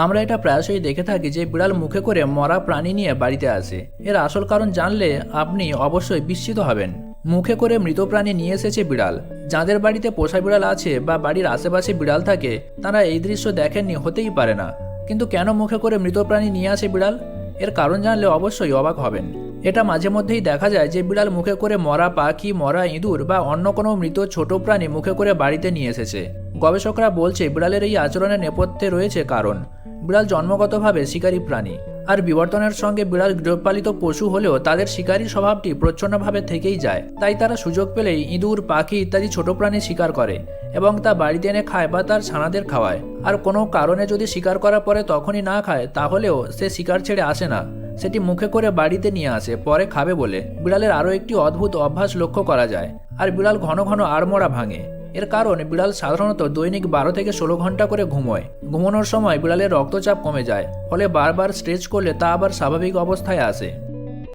আমরা এটা প্রায়শই দেখে থাকি যে বিড়াল মুখে করে মরা প্রাণী নিয়ে বাড়িতে আসে। এর আসল কারণ জানলে আপনি অবশ্যই বিস্মিত হবেন। মুখে করে মৃত প্রাণী নিয়ে এসেছে বিড়াল। যাদের বাড়িতে পোষা বিড়াল আছে বা বাড়ির আশেপাশে বিড়াল থাকে তারা এই দৃশ্য দেখেননি হতেই পারে না। কিন্তু কেন মুখে করে মৃত প্রাণী নিয়ে আসে বিড়াল? এর কারণ জানলে অবশ্যই অবাক হবেন। এটা মাঝে মধ্যেই দেখা যায় যে বিড়াল মুখে করে মরা পাখি, মরা ইঁদুর বা অন্য কোনো মৃত ছোট প্রাণী মুখে করে বাড়িতে নিয়ে এসেছে। গবেষকরা বলছে বিড়ালের এই আচরণের নেপথ্যে রয়েছে কারণ বিড়াল জন্মগতভাবে শিকারী প্রাণী, আর বিবর্তনের সঙ্গে বিড়াল গৃহপালিত পশু হলেও তাদের শিকারী স্বভাবটি প্রচ্ছন্নভাবে থেকেই যায়। তাই তারা সুযোগ পেলেই ইঁদুর, পাখি ইত্যাদি ছোট প্রাণী শিকার করে এবং তা বাড়িতে এনে খায় বা তার ছানাদের খাওয়ায়। আর কোনো কারণে যদি শিকার করার পরে তখনই না খায় তাহলেও সে শিকার ছেড়ে আসে না, সেটি মুখে করে বাড়িতে নিয়ে আসে পরে খাবে বলে। বিড়ালের আরও একটি অদ্ভুত অভ্যাস লক্ষ্য করা যায়, আর বিড়াল ঘন ঘন আড়মোড়া ভাঙে। এর কারণ বিড়াল সাধারণত দৈনিক 12 থেকে 16 ঘন্টা করে ঘুমোয়। ঘুমানোর সময় বিড়ালের রক্তচাপ কমে যায়, ফলে বারবার স্ট্রেচ করলে তা আবার স্বাভাবিক অবস্থায় আসে।